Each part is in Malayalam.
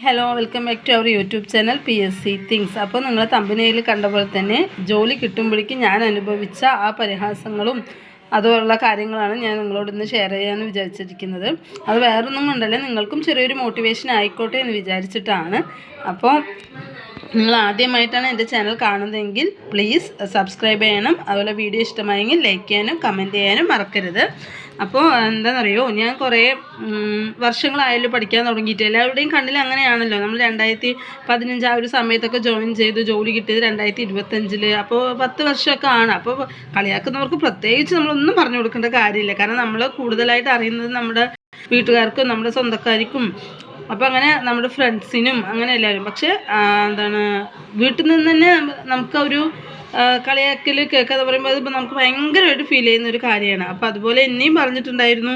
Hello, welcome back to our YouTube channel PSC things. അപ്പോൾ നിങ്ങൾ തമ്പനയിൽ കണ്ട പോലെ തന്നെ ജോലി കിട്ടുമ്പോഴേക്കും ഞാൻ അനുഭവിച്ച ആ പരിഹാസങ്ങളും അതുപോലുള്ള കാര്യങ്ങളാണ് ഞാൻ നിങ്ങളോട് ഇന്ന് ഷെയർ ചെയ്യാമെന്ന് വിചാരിച്ചിരിക്കുന്നത്. അത് വേറൊന്നും കൊണ്ടല്ല, നിങ്ങൾക്കും ചെറിയൊരു മോട്ടിവേഷൻ ആയിക്കോട്ടെ എന്ന് വിചാരിച്ചിട്ടാണ്. അപ്പോൾ നിങ്ങൾ ആദ്യമായിട്ടാണ് എൻ്റെ ചാനൽ കാണുന്നതെങ്കിൽ പ്ലീസ് സബ്സ്ക്രൈബ് ചെയ്യണം. അതുപോലെ വീഡിയോ ഇഷ്ടമായെങ്കിൽ ലൈക്ക് ചെയ്യാനും കമൻറ്റ് ചെയ്യാനും മറക്കരുത്. അപ്പോൾ എന്താണെന്നറിയോ, ഞാൻ കുറേ വർഷങ്ങളായാലും പഠിക്കാൻ തുടങ്ങിയിട്ട് എല്ലാവരുടെയും കണ്ണിൽ അങ്ങനെയാണല്ലോ. നമ്മൾ 2015 ആ ഒരു സമയത്തൊക്കെ ജോയിൻ ചെയ്തു, ജോലി കിട്ടിയത് 2025. അപ്പോൾ 10 വർഷമൊക്കെ ആണ്. അപ്പോൾ കളിയാക്കുന്നവർക്ക് പ്രത്യേകിച്ച് നമ്മളൊന്നും പറഞ്ഞു കൊടുക്കേണ്ട കാര്യമില്ല. കാരണം നമ്മൾ കൂടുതലായിട്ട് അറിയുന്നത് നമ്മുടെ വീട്ടുകാർക്കും നമ്മുടെ സ്വന്തക്കാർക്കും, അപ്പോൾ അങ്ങനെ നമ്മുടെ ഫ്രണ്ട്സിനും അങ്ങനെ എല്ലാവരും. പക്ഷേ വീട്ടിൽ നിന്ന് തന്നെ നമുക്കൊരു കളിയാക്കൽ കേൾക്കാതെ പറയുമ്പോൾ അതിപ്പോൾ നമുക്ക് ഭയങ്കരമായിട്ട് ഫീൽ ചെയ്യുന്നൊരു കാര്യമാണ്. അപ്പോൾ അതുപോലെ എന്നെയും പറഞ്ഞിട്ടുണ്ടായിരുന്നു.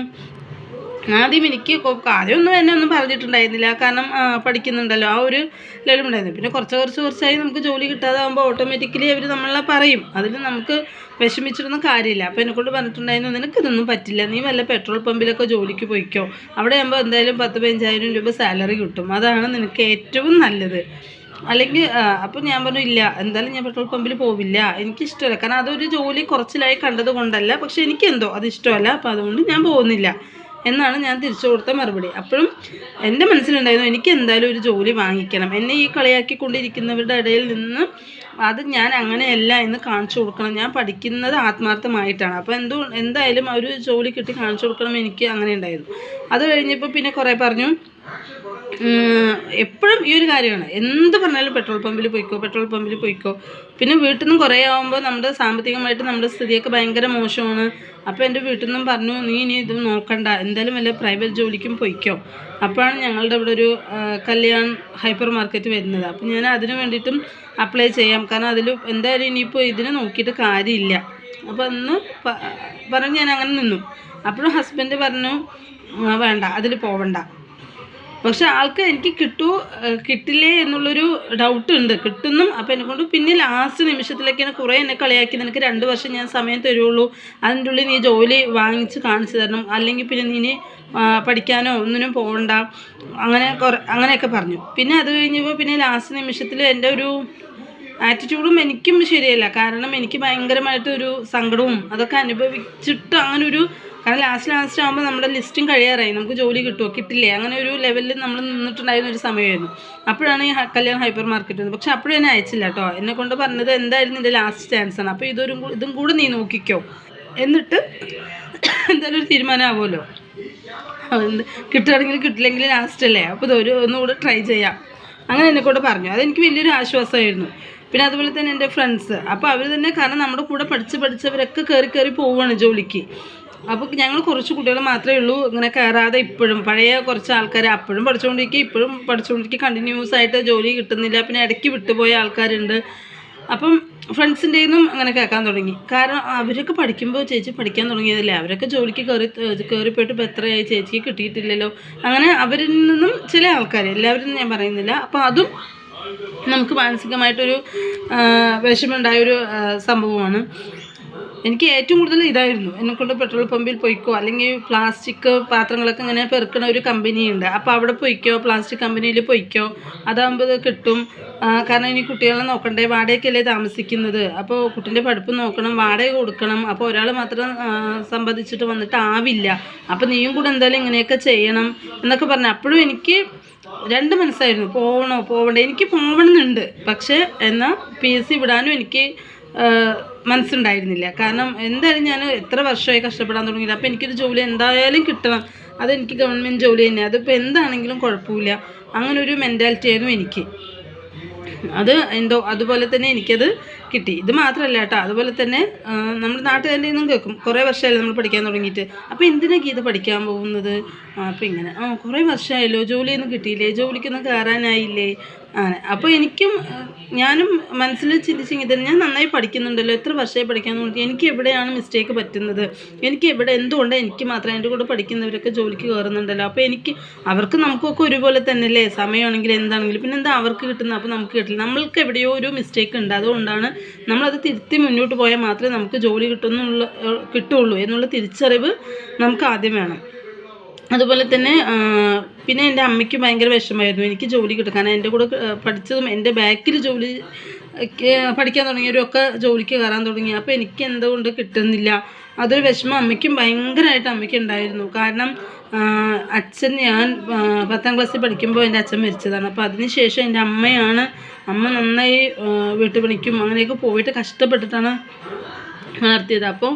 ആദ്യം എനിക്ക് ആദ്യമൊന്നും എന്നെ ഒന്നും പറഞ്ഞിട്ടുണ്ടായിരുന്നില്ല, കാരണം പഠിക്കുന്നുണ്ടല്ലോ ആ ഒരു ലെവലുണ്ടായിരുന്നു. പിന്നെ കുറച്ചായി നമുക്ക് ജോലി കിട്ടാതാകുമ്പോൾ ഓട്ടോമാറ്റിക്കലി അവർ നമ്മളെ പറയും. അതിൽ നമുക്ക് വിഷമിച്ചിട്ടൊന്നും കാര്യമില്ല. അപ്പോൾ എന്നെക്കൊണ്ട് പറഞ്ഞിട്ടുണ്ടായിരുന്നു, നിനക്കിതൊന്നും പറ്റില്ല, നീ വല്ല പെട്രോൾ പമ്പിലൊക്കെ ജോലിക്ക് പോയിക്കോ, അവിടെ ആകുമ്പോൾ എന്തായാലും 10-15,000 രൂപ സാലറി കിട്ടും, അതാണ് നിനക്ക് ഏറ്റവും നല്ലത്. അല്ലെങ്കിൽ അപ്പോൾ ഞാൻ പറഞ്ഞു, ഇല്ല, എന്തായാലും ഞാൻ പെട്രോൾ പമ്പിൽ പോവില്ല, എനിക്കിഷ്ടമല്ല. കാരണം അതൊരു ജോലി കുറച്ചിലായി കണ്ടത് കൊണ്ടല്ല, പക്ഷെ എനിക്കെന്തോ അത് ഇഷ്ടമല്ല, അപ്പോൾ അതുകൊണ്ട് ഞാൻ പോകുന്നില്ല എന്നാണ് ഞാൻ തിരിച്ചു കൊടുത്ത മറുപടി. അപ്പോഴും എൻ്റെ മനസ്സിലുണ്ടായിരുന്നു, എനിക്ക് എന്തായാലും ഒരു ജോലി വാങ്ങിക്കണം. എന്നെ ഈ കളിയാക്കിക്കൊണ്ടിരിക്കുന്നവരുടെ ഇടയിൽ നിന്ന് അത് ഞാൻ അങ്ങനെയല്ല എന്ന് കാണിച്ചു കൊടുക്കണം. ഞാൻ പഠിക്കുന്നത് ആത്മാർത്ഥമായിട്ടാണ്. അപ്പോൾ എന്തായാലും ഒരു ജോലി കിട്ടി കാണിച്ചു കൊടുക്കണം, എനിക്ക് അങ്ങനെ ഉണ്ടായിരുന്നു. അത് കഴിഞ്ഞപ്പോൾ പിന്നെ കുറേ പറഞ്ഞു, എപ്പോഴും ഈ ഒരു കാര്യമാണ്, എന്ത് പറഞ്ഞാലും പെട്രോൾ പമ്പിൽ പോയിക്കോ. പിന്നെ വീട്ടിൽ നിന്നും കുറേ ആകുമ്പോൾ നമ്മുടെ സാമ്പത്തികമായിട്ട് നമ്മുടെ സ്ഥിതിയൊക്കെ ഭയങ്കര മോശമാണ്. അപ്പോൾ എൻ്റെ വീട്ടിൽ നിന്നും പറഞ്ഞു, നീ ഇനി ഇത് നോക്കണ്ട, എന്തായാലും വല്ല പ്രൈവറ്റ് ജോലിക്കും പോയിക്കോ. അപ്പോഴാണ് ഞങ്ങളുടെ ഇവിടെ ഒരു കല്യാൺ ഹൈപ്പർ മാർക്കറ്റ് വരുന്നത്. അപ്പോൾ ഞാൻ അതിന് വേണ്ടിയിട്ടും അപ്ലൈ ചെയ്യാം, കാരണം അതിൽ എന്തായാലും ഇനിയിപ്പോൾ ഇതിന് നോക്കിയിട്ട് കാര്യമില്ല. അപ്പോൾ അന്ന് പറഞ്ഞ് ഞാൻ അങ്ങനെ നിന്നു. അപ്പോഴും ഹസ്ബൻഡ് പറഞ്ഞു, വേണ്ട, അതിൽ പോവണ്ട. പക്ഷെ ആൾക്ക് എനിക്ക് കിട്ടില്ലേ എന്നുള്ളൊരു ഡൗട്ട് ഉണ്ട്. കിട്ടുന്നു. അപ്പോൾ എന്നെക്കൊണ്ട് പിന്നെ ലാസ്റ്റ് നിമിഷത്തിലേക്കാണ് കുറേ എന്നെ കളിയാക്കി, നിനക്ക് 2 വർഷം ഞാൻ സമയം തരുള്ളൂ, അതിൻ്റെ ഉള്ളിൽ നീ ജോലി വാങ്ങിച്ച് കാണിച്ചു തരണം, അല്ലെങ്കിൽ പിന്നെ നീ പഠിക്കാനോ ഒന്നിനും പോകണ്ട, അങ്ങനെയൊക്കെ പറഞ്ഞു. പിന്നെ അത് കഴിഞ്ഞപ്പോൾ പിന്നെ ലാസ്റ്റ് നിമിഷത്തിൽ എൻ്റെ ഒരു ആറ്റിറ്റ്യൂഡും എനിക്കും ശരിയല്ല. കാരണം എനിക്ക് ഭയങ്കരമായിട്ടൊരു സങ്കടവും അതൊക്കെ അനുഭവിച്ചിട്ട് കാരണം ലാസ്റ്റ് ആകുമ്പോൾ നമ്മുടെ ലിസ്റ്റും കഴിയാറായി, നമുക്ക് ജോലി കിട്ടുമോ കിട്ടില്ലേ, അങ്ങനെ ഒരു ലെവലിൽ നമ്മൾ നിന്നിട്ടുണ്ടായിരുന്ന ഒരു സമയമായിരുന്നു. അപ്പോഴാണ് ഈ കല്യാൺ ഹൈപ്പർ മാർക്കറ്റ് വന്നത്. പക്ഷെ അപ്പോഴും എന്നെ അയച്ചില്ല കേട്ടോ. എന്നെ കൊണ്ട് പറഞ്ഞത്, എന്തായാലും നിൻ്റെ ലാസ്റ്റ് ചാൻസാണ്, അപ്പോൾ ഇതും കൂടെ നീ നോക്കിക്കോ, എന്നിട്ട് എന്തായാലും ഒരു തീരുമാനമാകുമല്ലോ, കിട്ടുകയാണെങ്കിൽ കിട്ടില്ലെങ്കിൽ ലാസ്റ്റ് അല്ലേ, അപ്പോൾ ഒന്നുകൂടെ ട്രൈ ചെയ്യാം, അങ്ങനെ എന്നെക്കൊണ്ട് പറഞ്ഞു. അതെനിക്ക് വലിയൊരു ആശ്വാസമായിരുന്നു. പിന്നെ അതുപോലെ തന്നെ എൻ്റെ ഫ്രണ്ട്സ്, അപ്പോൾ അവർ തന്നെ, കാരണം നമ്മുടെ കൂടെ പഠിച്ചവരൊക്കെ കയറി പോവുകയാണ് ജോലിക്ക്. അപ്പോൾ ഞങ്ങൾ കുറച്ച് കുട്ടികൾ മാത്രമേ ഉള്ളൂ ഇങ്ങനെ കയറാതെ. ഇപ്പോഴും പഴയ കുറച്ച് ആൾക്കാർ അപ്പോഴും പഠിച്ചുകൊണ്ടിരിക്കുക, കണ്ടിന്യൂസ് ആയിട്ട് ജോലി കിട്ടുന്നില്ല. പിന്നെ ഇടയ്ക്ക് വിട്ടുപോയ ആൾക്കാരുണ്ട്. അപ്പം ഫ്രണ്ട്സിൻ്റെ നിന്നും അങ്ങനെ കേൾക്കാൻ തുടങ്ങി. കാരണം അവരൊക്കെ പഠിക്കുമ്പോൾ, ചേച്ചി പഠിക്കാൻ തുടങ്ങിയതല്ലേ, അവരൊക്കെ ജോലിക്ക് കയറിപ്പോയിട്ട് ഇപ്പോൾ എത്രയായി, ചേച്ചിക്ക് കിട്ടിയിട്ടില്ലല്ലോ, അങ്ങനെ അവരിൽ നിന്നും ചില ആൾക്കാർ, എല്ലാവരും ഞാൻ പറയുന്നില്ല. അപ്പോൾ അതും നമുക്ക് മാനസികമായിട്ടൊരു വിഷമമുണ്ടായൊരു സംഭവമാണ്. എനിക്ക് ഏറ്റവും കൂടുതൽ ഇതായിരുന്നു, എന്നെക്കൊണ്ട് പെട്രോൾ പമ്പിൽ പോയിക്കോ, അല്ലെങ്കിൽ പ്ലാസ്റ്റിക് പാത്രങ്ങളൊക്കെ ഇങ്ങനെ പെറുക്കണ ഒരു കമ്പനിയുണ്ട്, അപ്പോൾ അവിടെ പോയിക്കോ, പ്ലാസ്റ്റിക് കമ്പനിയിൽ പോയിക്കോ, അതാകുമ്പോൾ ഇത് കിട്ടും. കാരണം ഇനി കുട്ടികളെ നോക്കണ്ടേ, വാടകയ്ക്കല്ലേ താമസിക്കുന്നത്, അപ്പോൾ കുട്ടീൻ്റെ പഠിപ്പ് നോക്കണം, വാടക കൊടുക്കണം, അപ്പോൾ ഒരാൾ മാത്രം സമ്പാദിച്ചിട്ട് വന്നിട്ടാവില്ല, അപ്പോൾ നീയും കൂടെ എന്തായാലും ഇങ്ങനെയൊക്കെ ചെയ്യണം എന്നൊക്കെ പറഞ്ഞു. അപ്പോഴും എനിക്ക് 2 മനസ്സായിരുന്നു, പോവണ്ടേ, എനിക്ക് പോവണമെന്നുണ്ട്. പക്ഷേ എന്നാൽ PSC വിടാനും എനിക്ക് മനസ്സുണ്ടായിരുന്നില്ല. കാരണം എന്തായാലും ഞാൻ എത്ര വർഷമായി കഷ്ടപ്പെടാൻ തുടങ്ങിയില്ല. അപ്പോൾ എനിക്കൊരു ജോലി എന്തായാലും കിട്ടണം, അതെനിക്ക് ഗവൺമെൻറ് ജോലി തന്നെ, അതിപ്പോൾ എന്താണെങ്കിലും കുഴപ്പമില്ല, അങ്ങനൊരു മെൻറ്റാലിറ്റി ആയിരുന്നു എനിക്ക്. അതുപോലെ തന്നെ എനിക്കത് കിട്ടി. ഇത് മാത്രമല്ല കേട്ടോ, അതുപോലെ തന്നെ നമ്മുടെ നാട്ടുകാരുടെ നിന്നും കേൾക്കും, കുറേ വർഷമായല്ലോ നമ്മൾ പഠിക്കാൻ തുടങ്ങിയിട്ട്, അപ്പോൾ എന്തിനാ ഗീത പഠിക്കാൻ പോകുന്നത്, അപ്പോൾ ഇങ്ങനെ കുറേ വർഷമായല്ലോ, ജോലിയൊന്നും കിട്ടിയില്ലേ, ജോലിക്കൊന്നും കയറാനായില്ലേ, അങ്ങനെ. അപ്പോൾ ഞാനും മനസ്സിൽ ചിന്തിച്ചെങ്കിൽ തന്നെ ഞാൻ നന്നായി പഠിക്കുന്നുണ്ടല്ലോ, എത്ര വർഷമായി പഠിക്കാൻ നോക്കി, എനിക്ക് എവിടെയാണ് മിസ്റ്റേക്ക് പറ്റുന്നത്, എന്തുകൊണ്ട് എനിക്ക് മാത്രം, എൻ്റെ കൂടെ പഠിക്കുന്നവരൊക്കെ ജോലിക്ക് കയറുന്നുണ്ടല്ലോ, അപ്പോൾ അവർക്ക് നമുക്കൊക്കെ ഒരുപോലെ തന്നെ അല്ലേ, സമയമാണെങ്കിലും എന്താണെങ്കിലും, പിന്നെ എന്താ അവർക്ക് കിട്ടുന്നത്, അപ്പോൾ നമുക്ക് കിട്ടില്ല, നമ്മൾക്ക് എവിടെയോ ഒരു മിസ്റ്റേക്ക് ഉണ്ട്, അതുകൊണ്ടാണ് നമ്മളത് തിരുത്തി മുന്നോട്ട് പോയാൽ മാത്രമേ നമുക്ക് ജോലി കിട്ടുള്ളൂ എന്നുള്ള തിരിച്ചറിവ് നമുക്ക് ആദ്യം വേണം. അതുപോലെ തന്നെ പിന്നെ എൻ്റെ അമ്മയ്ക്ക് ഭയങ്കര വിഷമമായിരുന്നു എനിക്ക് ജോലി കിട്ടും. കാരണം എൻ്റെ കൂടെ പഠിച്ചതും എൻ്റെ ബാക്കിൽ ജോലി പഠിക്കാൻ തുടങ്ങിയവരൊക്കെ ജോലിക്ക് കയറാൻ തുടങ്ങി. അപ്പോൾ എനിക്ക് എന്തുകൊണ്ട് കിട്ടുന്നില്ല, അതൊരു വിഷമം അമ്മയ്ക്കും ഭയങ്കരമായിട്ട് അമ്മയ്ക്ക് ഉണ്ടായിരുന്നു. കാരണം അച്ഛൻ ഞാൻ 10ാം ക്ലാസ്സിൽ പഠിക്കുമ്പോൾ എൻ്റെ അച്ഛൻ മരിച്ചതാണ്. അപ്പോൾ അതിന് ശേഷം എൻ്റെ അമ്മ നന്നായി വീട്ടുപണിക്കും അങ്ങനെയൊക്കെ പോയിട്ട് കഷ്ടപ്പെട്ടിട്ടാണ് നടത്തിയത്. അപ്പോൾ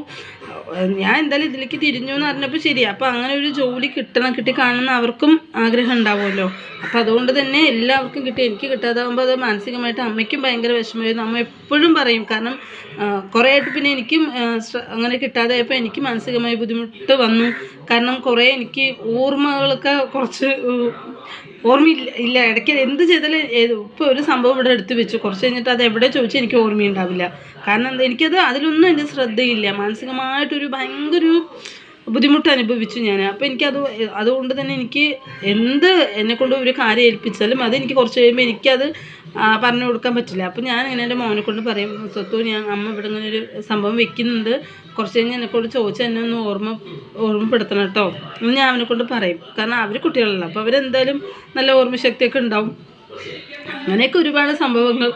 ഞാൻ എന്തായാലും ഇതിലേക്ക് തിരിഞ്ഞു എന്ന് പറഞ്ഞപ്പോൾ ശരി, അപ്പോൾ അങ്ങനെ ഒരു ജോലി കിട്ടി കാണുന്ന അവർക്കും ആഗ്രഹം ഉണ്ടാവുമല്ലോ. അപ്പോൾ അതുകൊണ്ട് തന്നെ എല്ലാവർക്കും കിട്ടി, എനിക്ക് കിട്ടാതാകുമ്പോൾ അത് മാനസികമായിട്ട് അമ്മയ്ക്കും ഭയങ്കര വിഷമമായിരുന്നു. അമ്മ എപ്പോഴും പറയും. കാരണം കുറേ ആയിട്ട് പിന്നെ എനിക്കും അങ്ങനെ കിട്ടാതായപ്പോൾ എനിക്ക് മാനസികമായി ബുദ്ധിമുട്ട് വന്നു. കാരണം കുറേ എനിക്ക് ഓർമ്മകളൊക്കെ കുറച്ച് ഓർമ്മയില്ല. ഇടയ്ക്ക് എന്ത് ചെയ്താലും ഇപ്പോൾ ഒരു സംഭവം ഇവിടെ എടുത്തു വെച്ചു, കുറച്ച് കഴിഞ്ഞിട്ട് അത് എവിടെ ചോദിച്ചാൽ എനിക്ക് ഓർമ്മയുണ്ടാവില്ല. കാരണം എന്താ, എനിക്കത് അതിലൊന്നും എൻ്റെ ശ്രദ്ധയില്ല. മാനസികമായിട്ടൊരു ഭയങ്കര ബുദ്ധിമുട്ട് അനുഭവിച്ചു ഞാൻ. അപ്പോൾ അതുകൊണ്ട് തന്നെ എനിക്ക് എന്നെക്കൊണ്ട് ഒരു കാര്യം ഏൽപ്പിച്ചാലും അതെനിക്ക് കുറച്ച് കഴിയുമ്പോൾ എനിക്കത് പറഞ്ഞു കൊടുക്കാൻ പറ്റില്ല. അപ്പോൾ ഞാൻ ഇങ്ങനെ എൻ്റെ മോനെ കൊണ്ട് പറയും, സ്വത്തു അമ്മ ഇവിടെ ഇങ്ങനെ ഒരു സംഭവം വെക്കുന്നുണ്ട്, കുറച്ച് കഴിഞ്ഞ് എന്നെക്കൊണ്ട് ചോദിച്ചാൽ എന്നെ ഒന്ന് ഓർമ്മപ്പെടുത്തണം കേട്ടോ എന്ന് ഞാൻ അവനെ കൊണ്ട് പറയും. കാരണം അവർ കുട്ടികളല്ല, അപ്പോൾ അവരെന്തായാലും നല്ല ഓർമ്മശക്തിയൊക്കെ ഉണ്ടാവും. അങ്ങനെയൊക്കെ ഒരുപാട് സംഭവങ്ങൾ.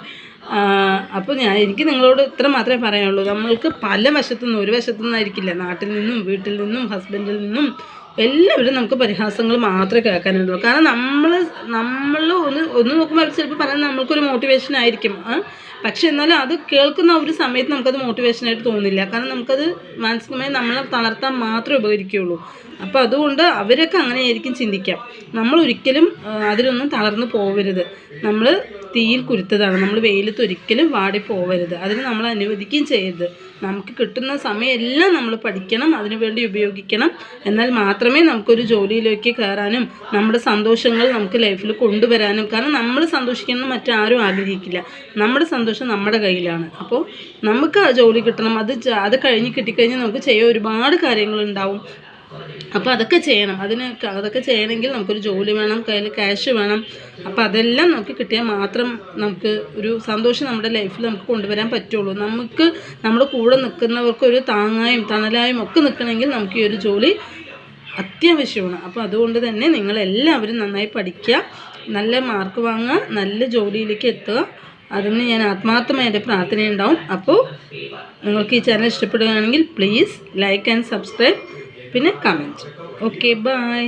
അപ്പോൾ എനിക്ക് നിങ്ങളോട് ഇത്ര മാത്രമേ പറയാനുള്ളൂ. നമ്മൾക്ക് പല വശത്തുനിന്നും, ഒരു വശത്തുനിന്നായിരിക്കില്ല, നാട്ടിൽ നിന്നും വീട്ടിൽ നിന്നും ഹസ്ബൻഡിൽ നിന്നും എല്ലാവരും നമുക്ക് പരിഹാസങ്ങൾ മാത്രമേ കേൾക്കാനുള്ളൂ. കാരണം നമ്മൾ ഒന്ന് നോക്കുമ്പോൾ അവർ ചിലപ്പോൾ പറയുന്നത് നമ്മൾക്കൊരു മോട്ടിവേഷൻ ആയിരിക്കും. പക്ഷെ എന്നാലും അത് കേൾക്കുന്ന ഒരു സമയത്ത് നമുക്കത് മോട്ടിവേഷനായിട്ട് തോന്നില്ല. കാരണം നമുക്കത് മാനസികമായി നമ്മളെ തളർത്താൻ മാത്രമേ ഉപകരിക്കുകയുള്ളൂ. അപ്പോൾ അതുകൊണ്ട് അവരൊക്കെ അങ്ങനെയായിരിക്കും ചിന്തിക്കാം. നമ്മളൊരിക്കലും അതിലൊന്നും തളർന്നു പോകരുത്. നമ്മൾ തീയിൽ കുരുത്തതാണ്, നമ്മൾ വെയിലത്ത് ഒരിക്കലും വാടിപ്പോവരുത്. അതിന് നമ്മൾ അനുവദിക്കുകയും ചെയ്യരുത്. നമുക്ക് കിട്ടുന്ന സമയമെല്ലാം നമ്മൾ പഠിക്കണം, അതിനുവേണ്ടി ഉപയോഗിക്കണം. എന്നാൽ മാത്രമേ നമുക്കൊരു ജോലിയിലേക്ക് കയറാനും നമ്മുടെ സന്തോഷങ്ങൾ നമുക്ക് ലൈഫിൽ കൊണ്ടുവരാനും. കാരണം നമ്മൾ സന്തോഷിക്കണം മറ്റാരും ആഗ്രഹിക്കില്ല. നമ്മുടെ സന്തോഷം നമ്മുടെ കയ്യിലാണ്. അപ്പോൾ നമുക്ക് ആ ജോലി കിട്ടണം. അത് കിട്ടിക്കഴിഞ്ഞാൽ നമുക്ക് ചെയ്യാൻ ഒരുപാട് കാര്യങ്ങളുണ്ടാവും. അപ്പോൾ അതൊക്കെ ചെയ്യണം. അതൊക്കെ ചെയ്യണമെങ്കിൽ നമുക്കൊരു ജോലി വേണം, കയ്യിൽ ക്യാഷ് വേണം. അപ്പോൾ അതെല്ലാം നമുക്ക് കിട്ടിയാൽ മാത്രം നമുക്ക് ഒരു സന്തോഷം നമ്മുടെ ലൈഫിൽ നമുക്ക് കൊണ്ടുവരാൻ പറ്റുള്ളൂ. നമുക്ക് നമ്മുടെ കൂടെ നിൽക്കുന്നവർക്ക് ഒരു താങ്ങായും തണലായും ഒക്കെ നിൽക്കണമെങ്കിൽ നമുക്ക് ഈ ഒരു ജോലി അത്യാവശ്യമാണ്. അപ്പോൾ അതുകൊണ്ട് തന്നെ നിങ്ങളെല്ലാവരും നന്നായി പഠിക്കുക, നല്ല മാർക്ക് വാങ്ങുക, നല്ല ജോലിയിലേക്ക് എത്തുക. അതിന് ഞാൻ ആത്മാർത്ഥമായ എൻ്റെ പ്രാർത്ഥനയുണ്ടാവും. അപ്പോൾ നിങ്ങൾക്ക് ഈ ചാനൽ ഇഷ്ടപ്പെടുകയാണെങ്കിൽ പ്ലീസ് ലൈക്ക് ആൻഡ് സബ്സ്ക്രൈബ്, പിന്നെ കമൻറ്റ്. Okay, by.